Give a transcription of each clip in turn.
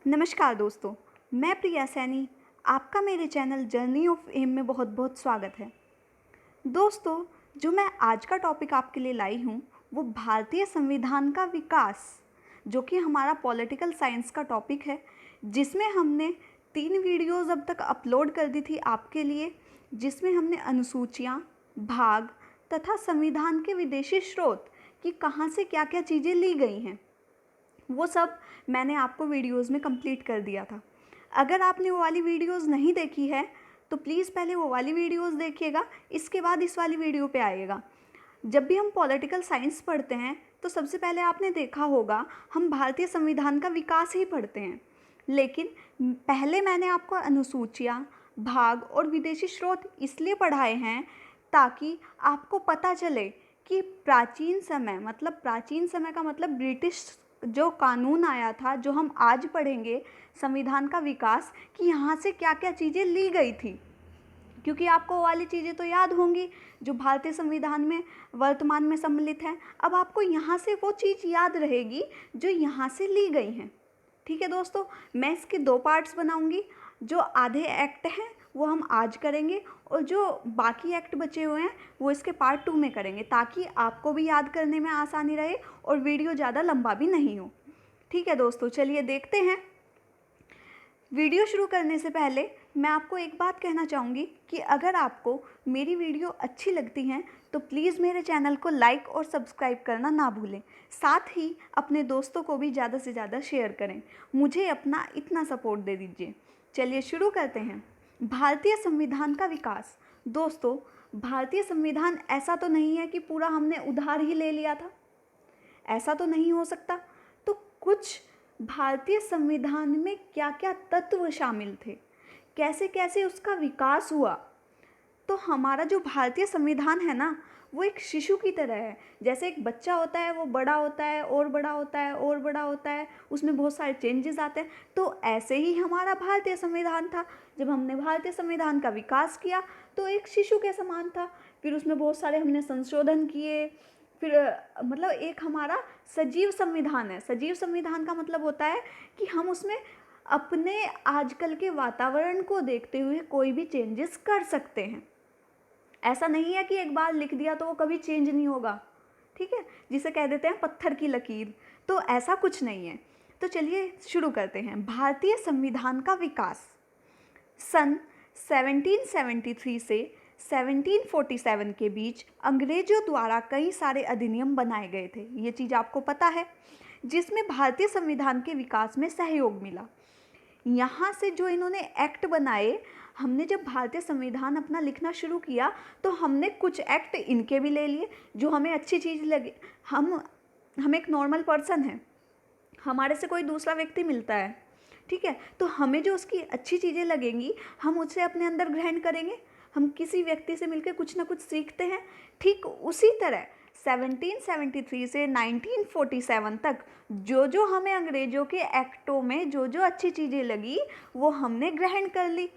नमस्कार दोस्तों, मैं प्रिया सैनी। आपका मेरे चैनल जर्नी ऑफ एम में बहुत बहुत स्वागत है। दोस्तों, जो मैं आज का टॉपिक आपके लिए लाई हूँ वो भारतीय संविधान का विकास, जो कि हमारा पॉलिटिकल साइंस का टॉपिक है, जिसमें हमने 3 वीडियोस अब तक अपलोड कर दी थी आपके लिए, जिसमें हमने अनुसूचियाँ, भाग तथा संविधान के विदेशी स्रोत कि कहाँ से क्या क्या चीज़ें ली गई हैं, वो सब मैंने आपको वीडियोस में कंप्लीट कर दिया था। अगर आपने वो वाली वीडियोस नहीं देखी है तो प्लीज़ पहले वो वाली वीडियोस देखिएगा, इसके बाद इस वाली वीडियो पे आइएगा। जब भी हम पॉलिटिकल साइंस पढ़ते हैं तो सबसे पहले आपने देखा होगा हम भारतीय संविधान का विकास ही पढ़ते हैं, लेकिन पहले मैंने आपको अनुसूचियाँ, भाग और विदेशी स्रोत इसलिए पढ़ाए हैं ताकि आपको पता चले कि प्राचीन समय, मतलब प्राचीन समय का मतलब ब्रिटिश जो कानून आया था, जो हम आज पढ़ेंगे संविधान का विकास, कि यहाँ से क्या क्या चीज़ें ली गई थी। क्योंकि आपको वो वाली चीज़ें तो याद होंगी जो भारतीय संविधान में वर्तमान में सम्मिलित हैं। अब आपको यहाँ से वो चीज़ याद रहेगी जो यहाँ से ली गई हैं। ठीक है दोस्तों, मैं इसके 2 पार्ट्स बनाऊंगी। जो आधे एक्ट हैं वो हम आज करेंगे और जो बाकी एक्ट बचे हुए हैं वो इसके पार्ट 2 में करेंगे, ताकि आपको भी याद करने में आसानी रहे और वीडियो ज़्यादा लंबा भी नहीं हो। ठीक है दोस्तों, चलिए देखते हैं। वीडियो शुरू करने से पहले मैं आपको एक बात कहना चाहूँगी कि अगर आपको मेरी वीडियो अच्छी लगती हैं तो प्लीज़ मेरे चैनल को लाइक और सब्सक्राइब करना ना भूलें। साथ ही अपने दोस्तों को भी ज़्यादा से ज़्यादा शेयर करें। मुझे अपना इतना सपोर्ट दे दीजिए। चलिए शुरू करते हैं। भारतीय संविधान का विकास। दोस्तों, भारतीय संविधान ऐसा तो नहीं है कि पूरा हमने उधार ही ले लिया था, ऐसा तो नहीं हो सकता। तो कुछ भारतीय संविधान में क्या क्या तत्व शामिल थे, कैसे कैसे उसका विकास हुआ। तो हमारा जो भारतीय संविधान है ना, वो एक शिशु की तरह है। जैसे एक बच्चा होता है, वो बड़ा होता है और बड़ा होता है और बड़ा होता है, उसमें बहुत सारे चेंजेस आते हैं। तो ऐसे ही हमारा भारतीय संविधान था। जब हमने भारतीय संविधान का विकास किया तो एक शिशु के समान था। फिर उसमें बहुत सारे हमने संशोधन किए। फिर मतलब एक हमारा सजीव संविधान है। सजीव संविधान का मतलब होता है कि हम उसमें अपने आजकल के वातावरण को देखते हुए कोई भी चेंजेस कर सकते हैं। ऐसा नहीं है कि एक बार लिख दिया तो वो कभी चेंज नहीं होगा। ठीक है, जिसे कह देते हैं पत्थर की लकीर, तो ऐसा कुछ नहीं है। तो चलिए शुरू करते हैं। भारतीय संविधान का विकास। सन 1773 से 1747 के बीच अंग्रेजों द्वारा कई सारे अधिनियम बनाए गए थे, ये चीज़ आपको पता है, जिसमें भारतीय संविधान के विकास में सहयोग मिला। यहाँ से जो इन्होंने एक्ट बनाए, हमने जब भारतीय संविधान अपना लिखना शुरू किया तो हमने कुछ एक्ट इनके भी ले लिए जो हमें अच्छी चीज़ लगे। हम एक नॉर्मल पर्सन हैं, हमारे से कोई दूसरा व्यक्ति मिलता है, ठीक है, तो हमें जो उसकी अच्छी चीज़ें लगेंगी हम उसे अपने अंदर ग्रहण करेंगे। हम किसी व्यक्ति से मिलकर कुछ ना कुछ सीखते हैं। ठीक उसी तरह 1773 से 1947 तक जो जो हमें अंग्रेज़ों के एक्टों में जो जो अच्छी चीज़ें लगी वो हमने ग्रहण कर ली।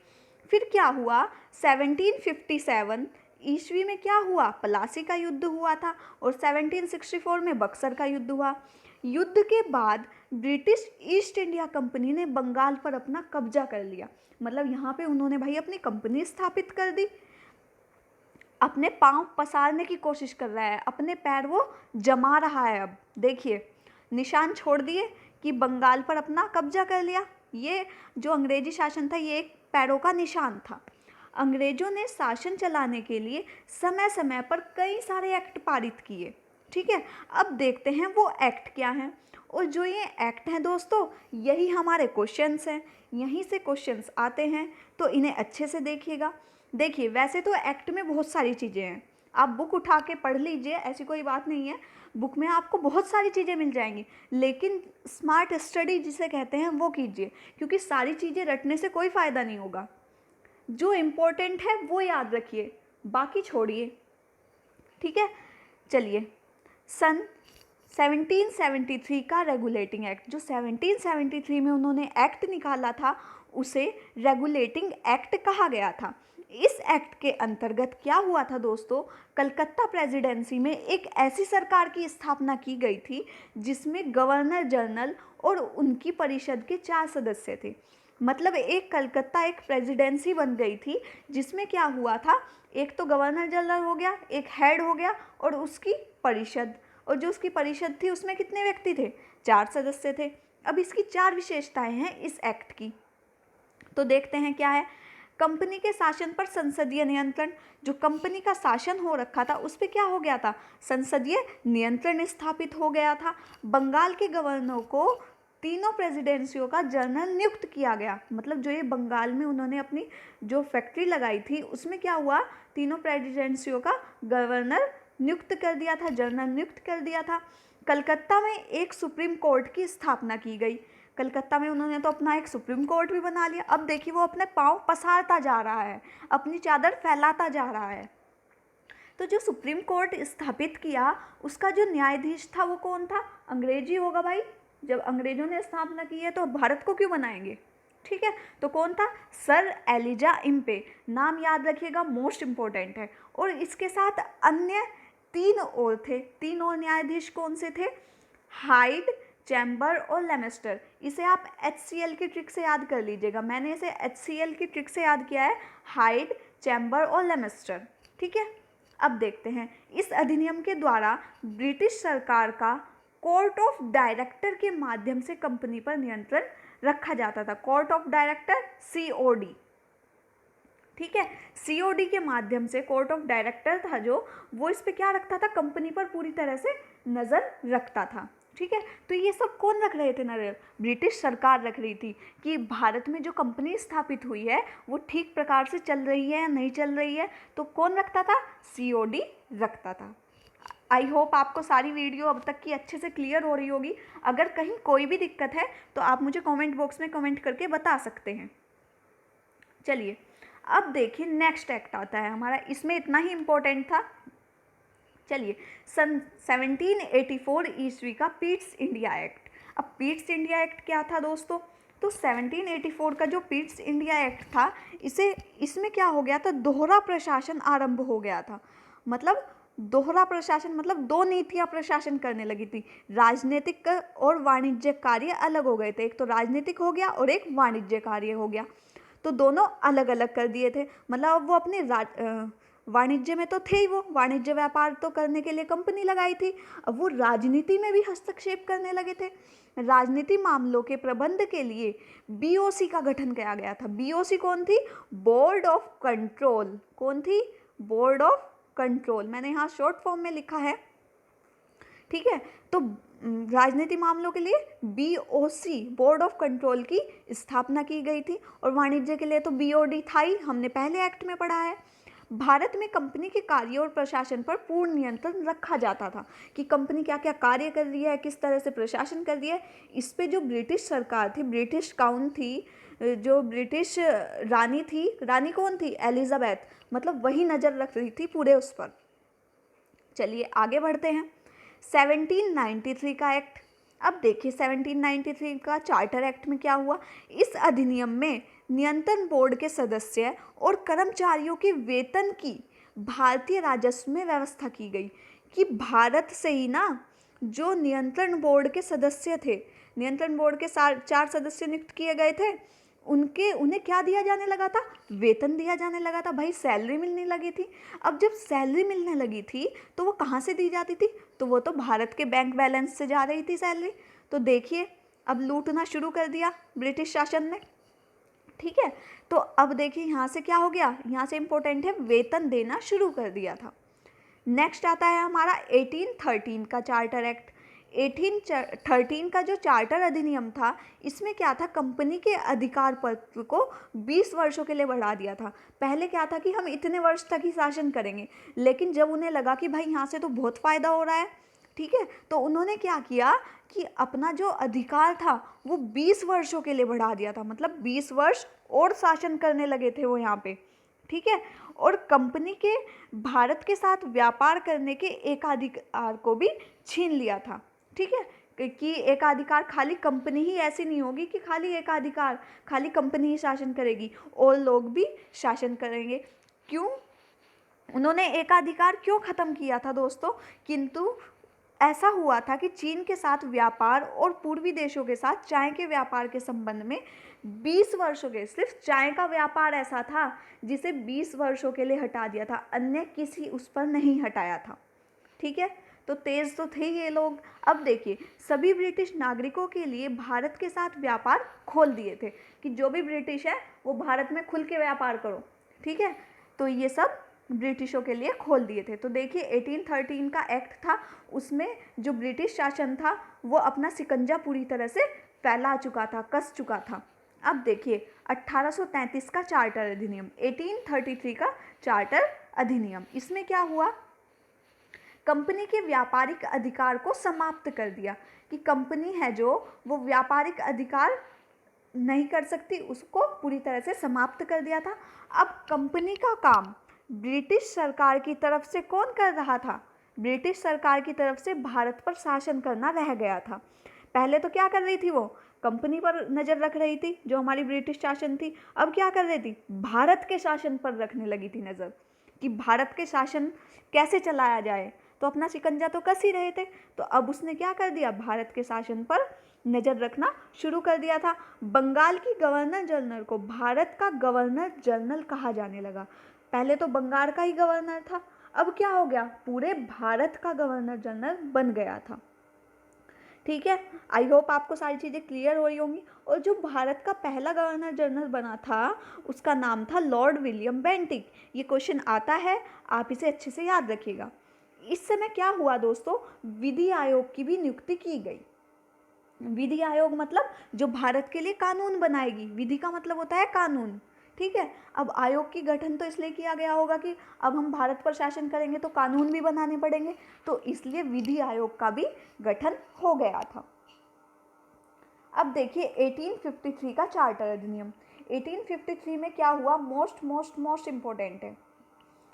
फिर क्या हुआ, 1757 ईस्वी में क्या हुआ, प्लासी का युद्ध हुआ था और 1764 में बक्सर का युद्ध हुआ। युद्ध के बाद ब्रिटिश ईस्ट इंडिया कंपनी ने बंगाल पर अपना कब्जा कर लिया। मतलब यहाँ पे उन्होंने भाई अपनी कंपनी स्थापित कर दी। अपने पांव पसारने की कोशिश कर रहा है, अपने पैर वो जमा रहा है। अब देखिए, निशान छोड़ दिए कि बंगाल पर अपना कब्जा कर लिया। ये जो अंग्रेजी शासन था ये एक पैरों का निशान था। अंग्रेजों ने शासन चलाने के लिए समय समय पर कई सारे एक्ट पारित किए। ठीक है, अब देखते हैं वो एक्ट क्या हैं। और जो ये एक्ट हैं दोस्तों, यही हमारे क्वेश्चंस हैं, यहीं से क्वेश्चंस आते हैं, तो इन्हें अच्छे से देखिएगा। देखिए, वैसे तो एक्ट में बहुत सारी चीज़ें हैं, आप बुक उठा के पढ़ लीजिए, ऐसी कोई बात नहीं है। बुक में आपको बहुत सारी चीज़ें मिल जाएंगी, लेकिन स्मार्ट स्टडी जिसे कहते हैं वो कीजिए, क्योंकि सारी चीज़ें रटने से कोई फ़ायदा नहीं होगा। जो इम्पोर्टेंट है वो याद रखिए, बाकी छोड़िए। ठीक है, चलिए। सन 1773 का रेगुलेटिंग एक्ट, जो 1773 में उन्होंने एक्ट निकाला था उसे रेगुलेटिंग एक्ट कहा गया था। इस एक्ट के अंतर्गत क्या हुआ था दोस्तों, कलकत्ता प्रेसिडेंसी में एक ऐसी सरकार की स्थापना की गई थी जिसमें गवर्नर जनरल और उनकी परिषद के 4 सदस्य थे। मतलब एक कलकत्ता एक प्रेसिडेंसी बन गई थी जिसमें क्या हुआ था, एक तो गवर्नर जनरल हो गया, एक हेड हो गया और उसकी परिषद, और जो उसकी परिषद थी उसमें कितने व्यक्ति थे, 4 सदस्य थे। अब इसकी 4 विशेषताएं हैं इस एक्ट की, तो देखते हैं क्या है। कंपनी के शासन पर संसदीय नियंत्रण, जो कंपनी का शासन हो रखा था उस पर क्या हो गया था, संसदीय नियंत्रण स्थापित हो गया था। बंगाल के गवर्नर को तीनों प्रेसिडेंसियों का जनरल नियुक्त किया गया, मतलब जो ये बंगाल में उन्होंने अपनी जो फैक्ट्री लगाई थी उसमें क्या हुआ, तीनों प्रेसिडेंसियों का गवर्नर नियुक्त कर दिया था, जनरल नियुक्त कर दिया था। कलकत्ता में एक सुप्रीम कोर्ट की स्थापना की गई। कलकत्ता में उन्होंने तो अपना एक सुप्रीम कोर्ट भी बना लिया। अब देखिए वो अपने पाँव पसारता जा रहा है, अपनी चादर फैलाता जा रहा है। तो जो सुप्रीम कोर्ट स्थापित किया उसका जो न्यायाधीश था वो कौन था, अंग्रेजी होगा भाई। जब अंग्रेजों ने स्थापना की है तो भारत को क्यों बनाएंगे, ठीक है, तो कौन था, सर एलिजा इम्पे, नाम याद रखिएगा, मोस्ट इम्पोर्टेंट है। और इसके साथ अन्य 3 और थे, 3 और न्यायाधीश कौन से थे, हाइड, चैम्बर और लेमेस्टर। इसे आप HCL की ट्रिक से याद कर लीजिएगा, मैंने इसे HCL की ट्रिक से याद किया है, हाइड, चैम्बर और लेमेस्टर, ठीक है। अब देखते हैं, इस अधिनियम के द्वारा ब्रिटिश सरकार का कोर्ट ऑफ डायरेक्टर के माध्यम से कंपनी पर नियंत्रण रखा जाता था। कोर्ट ऑफ डायरेक्टर COD, ठीक है, COD के माध्यम से कोर्ट ऑफ डायरेक्टर था जो, वो इस पे क्या रखता था, कंपनी पर पूरी तरह से नज़र रखता था, ठीक है। तो ये सब कौन रख रहे थे नजर, ब्रिटिश सरकार रख रही थी कि भारत में जो कंपनी स्थापित हुई है वो ठीक प्रकार से चल रही है या नहीं चल रही है, तो कौन रखता था, COD रखता था। आई होप आपको सारी वीडियो अब तक की अच्छे से क्लियर हो रही होगी। अगर कहीं कोई भी दिक्कत है तो आप मुझे कमेंट बॉक्स में कमेंट करके बता सकते हैं। चलिए अब देखिए नेक्स्ट एक्ट आता है हमारा, इसमें इतना ही इम्पोर्टेंट था। चलिए, सन 1784 ईस्वी का पीट्स इंडिया एक्ट। अब पीट्स इंडिया एक्ट क्या था दोस्तों, तो 1784 का जो पीट्स इंडिया एक्ट था, इसमें क्या हो गया था, दोहरा प्रशासन आरंभ हो गया था। मतलब दोहरा प्रशासन मतलब 2 नीतियाँ प्रशासन करने लगी थी, राजनीतिक और वाणिज्यिक कार्य अलग हो गए थे, एक तो राजनीतिक हो गया और एक वाणिज्य कार्य हो गया, तो दोनों अलग अलग कर दिए थे। मतलब अब वो अपने वाणिज्य में तो थे ही, वो वाणिज्य व्यापार तो करने के लिए कंपनी लगाई थी, अब वो राजनीति में भी हस्तक्षेप करने लगे थे। राजनीति मामलों के प्रबंध के लिए BOC का गठन किया गया था। BOC कौन थी, बोर्ड ऑफ कंट्रोल, कौन थी, बोर्ड ऑफ कंट्रोल, मैंने यहाँ शॉर्ट फॉर्म में लिखा है, ठीक है। तो राजनीति मामलों के लिए BOC, बोर्ड ऑफ कंट्रोल की स्थापना की गई थी, और वाणिज्य के लिए तो BOD था ही, हमने पहले एक्ट में पढ़ा है। भारत में कंपनी के कार्य और प्रशासन पर पूर्ण नियंत्रण रखा जाता था कि कंपनी क्या क्या कार्य कर रही है, किस तरह से प्रशासन कर रही है। इस पे जो ब्रिटिश सरकार थी, ब्रिटिश काउंट थी, जो ब्रिटिश रानी थी, रानी कौन थी, एलिजाबेथ, मतलब वही नज़र रख रही थी पूरे उस पर। चलिए आगे बढ़ते हैं, 1793 का एक्ट। अब देखिए 1793 का चार्टर एक्ट में क्या हुआ, इस अधिनियम में नियंत्रण बोर्ड के सदस्य और कर्मचारियों के वेतन की भारतीय राजस्व में व्यवस्था की गई कि भारत से ही ना जो नियंत्रण बोर्ड के सदस्य थे, नियंत्रण बोर्ड के 4 सदस्य नियुक्त किए गए थे, उन्हें क्या दिया जाने लगा था, वेतन दिया जाने लगा था, भाई सैलरी मिलने लगी थी। अब जब सैलरी मिलने लगी थी तो वो कहाँ से दी जाती थी, तो वो तो भारत के बैंक बैलेंस से जा रही थी सैलरी। तो देखिए अब लूटना शुरू कर दिया ब्रिटिश शासन ने, ठीक है। तो अब देखिए यहाँ से क्या हो गया, यहाँ से इम्पोर्टेंट है, वेतन देना शुरू कर दिया था। नेक्स्ट आता है हमारा 1813 का चार्टर एक्ट। 1813 का जो चार्टर अधिनियम था, इसमें क्या था, कंपनी के अधिकार पत्र को 20 वर्षों के लिए बढ़ा दिया था। पहले क्या था कि हम इतने वर्ष तक ही शासन करेंगे, लेकिन जब उन्हें लगा कि भाई यहाँ से तो बहुत फ़ायदा हो रहा है, ठीक है, तो उन्होंने क्या किया कि अपना जो अधिकार था वो 20 वर्षों के लिए बढ़ा दिया था। मतलब 20 वर्ष और शासन करने लगे थे वो यहाँ पे, ठीक है। और कंपनी के भारत के साथ व्यापार करने के एकाधिकार को भी छीन लिया था, ठीक है, कि एकाधिकार खाली कंपनी ही ऐसी नहीं होगी कि खाली एकाधिकार खाली कंपनी ही शासन करेगी, और लोग भी शासन करेंगे। क्यों उन्होंने एकाधिकार क्यों खत्म किया था दोस्तों? किंतु ऐसा हुआ था कि चीन के साथ व्यापार और पूर्वी देशों के साथ चाय के व्यापार के संबंध में 20 वर्षों के, सिर्फ चाय का व्यापार ऐसा था जिसे 20 वर्षों के लिए हटा दिया था, अन्य किसी उस पर नहीं हटाया था। ठीक है, तो तेज तो थे ये लोग। अब देखिए, सभी ब्रिटिश नागरिकों के लिए भारत के साथ व्यापार खोल दिए थे कि जो भी ब्रिटिश है वो भारत में खुल के व्यापार करो। ठीक है, तो ये सब ब्रिटिशों के लिए खोल दिए थे। तो देखिए 1813 का एक्ट था, उसमें जो ब्रिटिश शासन था वो अपना शिकंजा पूरी तरह से फैला चुका था, कस चुका था। अब देखिए 1833 का चार्टर अधिनियम, 1833 का चार्टर अधिनियम, इसमें क्या हुआ? कंपनी के व्यापारिक अधिकार को समाप्त कर दिया कि कंपनी है जो वो व्यापारिक अधिकार नहीं कर सकती, उसको पूरी तरह से समाप्त कर दिया था। अब कंपनी का काम ब्रिटिश सरकार की तरफ से कौन कर रहा था? ब्रिटिश सरकार की तरफ से भारत पर शासन करना रह गया था। पहले तो क्या कर रही थी वो? कंपनी पर नज़र रख रही थी जो हमारी ब्रिटिश शासन थी। अब क्या कर रही थी? भारत के शासन पर रखने लगी थी नज़र कि भारत के शासन कैसे चलाया जाए। तो अपना शिकंजा तो कस ही रहे थे, तो अब उसने क्या कर दिया? भारत के शासन पर नज़र रखना शुरू कर दिया था। बंगाल की गवर्नर जनरल को भारत का गवर्नर जनरल कहा जाने लगा। पहले तो बंगाल का ही गवर्नर था, अब क्या हो गया? पूरे भारत का गवर्नर जनरल बन गया था। ठीक है, आई होप आपको सारी चीज़ें क्लियर हो रही होंगी। और जो भारत का पहला गवर्नर जनरल बना था उसका नाम था लॉर्ड विलियम बेंटिक। ये क्वेश्चन आता है, आप इसे अच्छे से याद रखिएगा। इस समय क्या हुआ दोस्तों? विधि आयोग की भी नियुक्ति की गई। विधि आयोग मतलब जो भारत के लिए कानून बनाएगी। विधि का मतलब होता है कानून। ठीक है, अब आयोग की गठन तो इसलिए किया गया होगा कि अब हम भारत पर शासन करेंगे तो कानून भी बनाने पड़ेंगे, तो इसलिए विधि आयोग का भी गठन हो गया था। अब देखिए 1853 का चार्टर अधिनियम। 1853 में क्या हुआ? मोस्ट इम्पोर्टेंट है।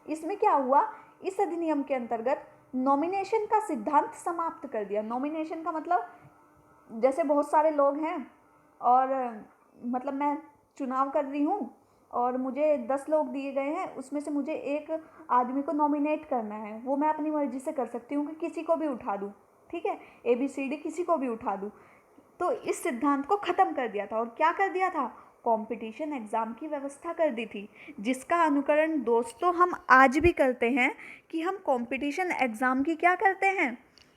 इसमें क्या हुआ? इस अधिनियम के अंतर्गत नॉमिनेशन का सिद्धांत समाप्त कर दिया। नॉमिनेशन का मतलब जैसे बहुत सारे लोग हैं और मतलब मैं चुनाव कर रही हूँ और मुझे 10 लोग दिए गए हैं, उसमें से मुझे एक आदमी को नॉमिनेट करना है, वो मैं अपनी मर्जी से कर सकती हूँ कि किसी को भी उठा दूँ। ठीक है, ABCD किसी को भी उठा दूँ। तो इस सिद्धांत को ख़त्म कर दिया था और क्या कर दिया था? कंपटीशन एग्ज़ाम की व्यवस्था कर दी थी, जिसका अनुकरण दोस्तों हम आज भी करते हैं कि हम कंपटीशन एग्ज़ाम की क्या करते हैं?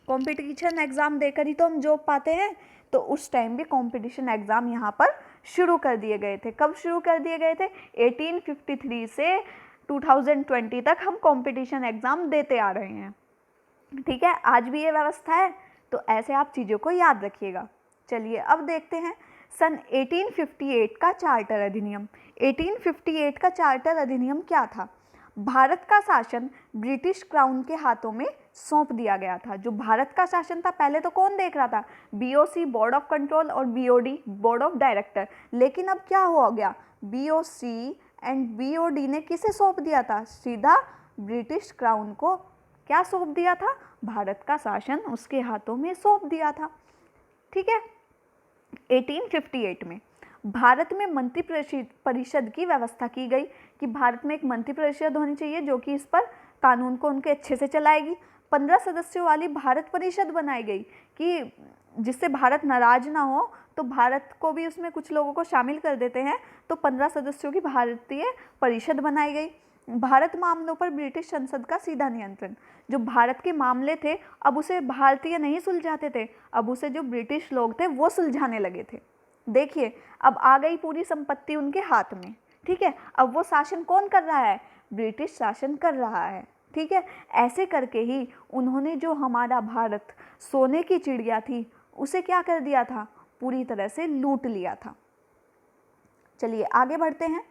कंपटीशन एग्ज़ाम देकर ही तो हम जॉब पाते हैं। तो उस टाइम भी कंपटीशन एग्ज़ाम यहाँ पर शुरू कर दिए गए थे। कब शुरू कर दिए गए थे? 1853 से 2020 तक हम कंपटीशन एग्ज़ाम देते आ रहे हैं। ठीक है, आज भी ये व्यवस्था है, तो ऐसे आप चीज़ों को याद रखिएगा। चलिए अब देखते हैं सन 1858 का चार्टर अधिनियम। 1858 का चार्टर अधिनियम क्या था? भारत का शासन ब्रिटिश क्राउन के हाथों में सौंप दिया गया था। जो भारत का शासन था पहले तो कौन देख रहा था? BOC बोर्ड ऑफ कंट्रोल और BOD बोर्ड ऑफ डायरेक्टर। लेकिन अब क्या हो गया? BOC एंड BOD ने किसे सौंप दिया था? सीधा ब्रिटिश क्राउन को क्या सौंप दिया था? भारत का शासन उसके हाथों में सौंप दिया था। ठीक है, 1858 में भारत में मंत्री परिषद की व्यवस्था की गई कि भारत में एक मंत्री परिषद होनी चाहिए जो कि इस पर कानून को उनके अच्छे से चलाएगी। 15 सदस्यों वाली भारत परिषद बनाई गई कि जिससे भारत नाराज ना हो, तो भारत को भी उसमें कुछ लोगों को शामिल कर देते हैं। तो 15 सदस्यों की भारतीय परिषद बनाई गई। भारत मामलों पर ब्रिटिश संसद का सीधा नियंत्रण। जो भारत के मामले थे अब उसे भारतीय नहीं सुलझाते थे, अब उसे जो ब्रिटिश लोग थे वो सुलझाने लगे थे। देखिए अब आ गई पूरी संपत्ति उनके हाथ में। ठीक है, अब वो शासन कौन कर रहा है? ब्रिटिश शासन कर रहा है। ठीक है, ऐसे करके ही उन्होंने जो हमारा भारत सोने की चिड़िया थी उसे क्या कर दिया था? पूरी तरह से लूट लिया था। चलिए आगे बढ़ते हैं।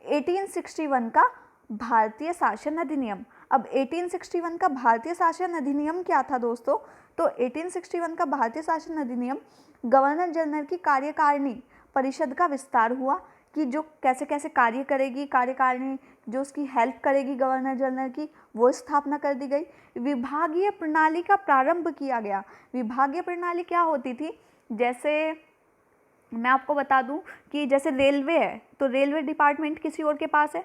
1861 का भारतीय शासन अधिनियम। अब 1861 का भारतीय शासन अधिनियम क्या था दोस्तों? तो 1861 का भारतीय शासन अधिनियम गवर्नर जनरल की कार्यकारिणी परिषद का विस्तार हुआ कि जो कैसे कैसे कार्य करेगी, कार्यकारिणी जो उसकी हेल्प करेगी गवर्नर जनरल की, वो स्थापना कर दी गई। विभागीय प्रणाली का प्रारंभ किया गया। विभागीय प्रणाली क्या होती थी? जैसे मैं आपको बता दूं कि जैसे रेलवे है तो रेलवे डिपार्टमेंट किसी और के पास है।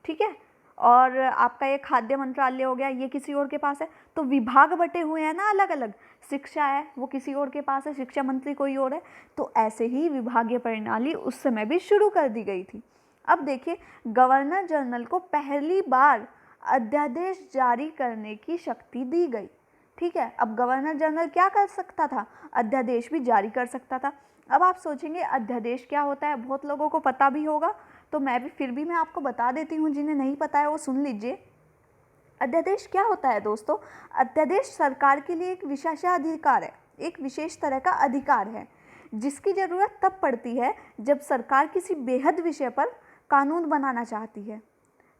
ठीक है, और आपका ये खाद्य मंत्रालय हो गया, ये किसी और के पास है। तो विभाग बटे हुए हैं ना अलग अलग। शिक्षा है वो किसी और के पास है, शिक्षा मंत्री कोई और है। तो ऐसे ही विभागीय प्रणाली उस समय भी शुरू कर दी गई थी। अब देखिए, गवर्नर जनरल को पहली बार अध्यादेश जारी करने की शक्ति दी गई। ठीक है, अब गवर्नर जनरल क्या कर सकता था? अध्यादेश भी जारी कर सकता था। अब आप सोचेंगे अध्यादेश क्या होता है, बहुत लोगों को पता भी होगा, तो फिर भी मैं आपको बता देती हूँ, जिन्हें नहीं पता है वो सुन लीजिए। अध्यादेश क्या होता है दोस्तों? अध्यादेश सरकार के लिए एक विशेषाधिकार है, एक विशेष तरह का अधिकार है, जिसकी ज़रूरत तब पड़ती है जब सरकार किसी बेहद विषय पर कानून बनाना चाहती है,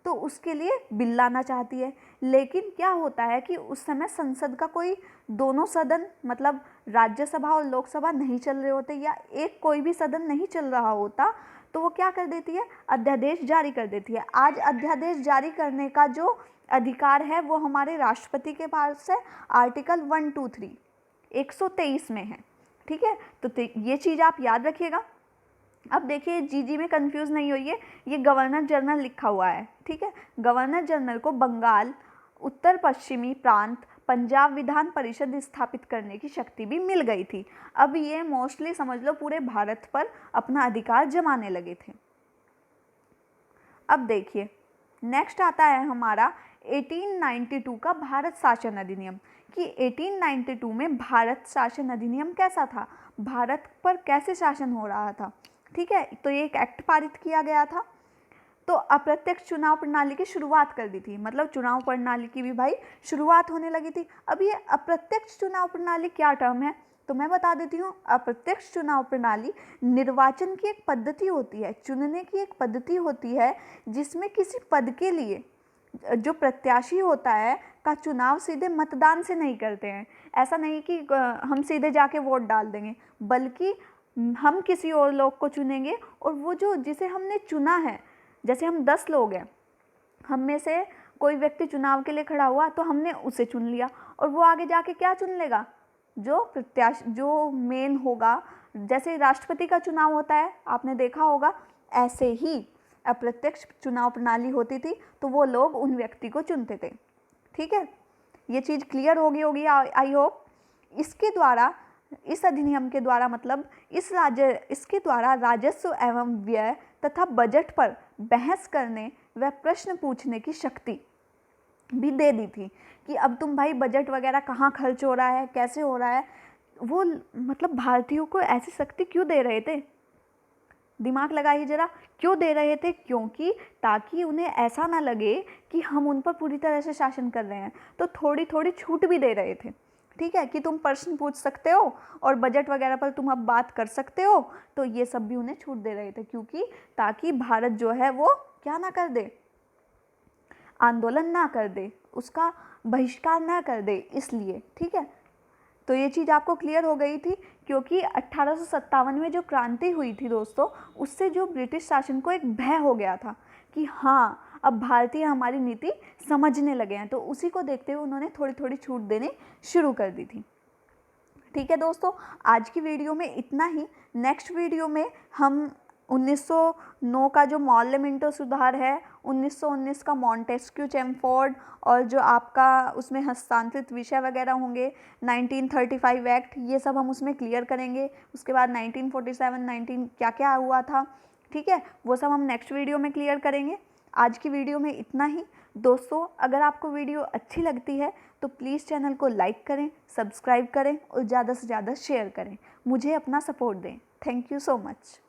तो उसके लिए बिल लाना चाहती है। लेकिन क्या होता है कि उस समय संसद का कोई दोनों सदन, मतलब राज्यसभा और लोकसभा नहीं चल रहे होते, या एक कोई भी सदन नहीं चल रहा होता, तो वो क्या कर देती है? अध्यादेश जारी कर देती है। आज अध्यादेश जारी करने का जो अधिकार है वो हमारे राष्ट्रपति के पास है। आर्टिकल 123 123 में है। ठीक है, तो ये चीज़ आप याद रखिएगा। अब देखिए, जीजी में कंफ्यूज नहीं होइए, ये गवर्नर जनरल लिखा हुआ है। ठीक है, गवर्नर जनरल को बंगाल, उत्तर पश्चिमी प्रांत, पंजाब विधान परिषद स्थापित करने की शक्ति भी मिल गई थी। अब ये मोस्टली समझ लो पूरे भारत पर अपना अधिकार जमाने लगे थे। अब देखिए, नेक्स्ट आता है हमारा 1892 का भारत शासन अधिनियम, कि 1892 में भारत शासन अधिनियम कैसा था, भारत पर कैसे शासन हो रहा था। ठीक है, तो ये एक एक्ट पारित किया गया था। तो अप्रत्यक्ष चुनाव प्रणाली की शुरुआत कर दी थी, मतलब चुनाव प्रणाली की भी भाई शुरुआत होने लगी थी। अब ये अप्रत्यक्ष चुनाव प्रणाली क्या टर्म है, तो मैं बता देती हूँ। अप्रत्यक्ष चुनाव प्रणाली निर्वाचन की एक पद्धति होती है, चुनने की एक पद्धति होती है, जिसमें किसी पद के लिए जो प्रत्याशी होता है का चुनाव सीधे मतदान से नहीं करते हैं। ऐसा नहीं कि हम सीधे जाके वोट डाल देंगे, बल्कि हम किसी और लोग को चुनेंगे, और वो जो जिसे हमने चुना है, जैसे हम 10 लोग हैं, हम में से कोई व्यक्ति चुनाव के लिए खड़ा हुआ तो हमने उसे चुन लिया, और वो आगे जाके क्या चुन लेगा? जो प्रत्याशी, जो मेन होगा। जैसे राष्ट्रपति का चुनाव होता है, आपने देखा होगा, ऐसे ही अप्रत्यक्ष चुनाव प्रणाली होती थी, तो वो लोग उन व्यक्ति को चुनते थे। ठीक है, ये चीज़ क्लियर होगी आई होप। इसके द्वारा, इस अधिनियम के द्वारा, मतलब इसके द्वारा राजस्व एवं व्यय तथा बजट पर बहस करने व प्रश्न पूछने की शक्ति भी दे दी थी, कि अब तुम भाई बजट वगैरह कहाँ खर्च हो रहा है, कैसे हो रहा है। वो मतलब भारतीयों को ऐसी शक्ति क्यों दे रहे थे? दिमाग लगाइए जरा, क्यों दे रहे थे? क्योंकि ताकि उन्हें ऐसा ना लगे कि हम उन पर पूरी तरह से शासन कर रहे हैं, तो थोड़ी थोड़ी छूट भी दे रहे थे। ठीक है, कि तुम प्रश्न पूछ सकते हो और बजट वगैरह पर तुम अब बात कर सकते हो, तो ये सब भी उन्हें छूट दे रहे थे, क्योंकि ताकि भारत जो है वो क्या ना कर दे, आंदोलन ना कर दे, उसका बहिष्कार ना कर दे, इसलिए। ठीक है, तो ये चीज़ आपको क्लियर हो गई थी, क्योंकि 1857 में जो क्रांति हुई थी दोस्तों, उससे जो ब्रिटिश शासन को एक भय हो गया था कि हाँ, अब भारतीय हमारी नीति समझने लगे हैं, तो उसी को देखते हुए उन्होंने थोड़ी थोड़ी छूट देनी शुरू कर दी थी। ठीक है दोस्तों, आज की वीडियो में इतना ही। नेक्स्ट वीडियो में हम 1909 का जो मॉर्ले मिंटो सुधार है, 1919 का मॉन्टेस्क्यू चैमफोर्ड, और जो आपका उसमें हस्तांतरित विषय वगैरह होंगे, 1935 एक्ट, ये सब हम उसमें क्लियर करेंगे। उसके बाद 1947 क्या क्या हुआ था, ठीक है, वो सब हम नेक्स्ट वीडियो में क्लियर करेंगे। आज की वीडियो में इतना ही। दोस्तों, अगर आपको वीडियो अच्छी लगती है तो प्लीज़ चैनल को लाइक करें, सब्सक्राइब करें और ज़्यादा से ज़्यादा शेयर करें, मुझे अपना सपोर्ट दें। Thank you so much.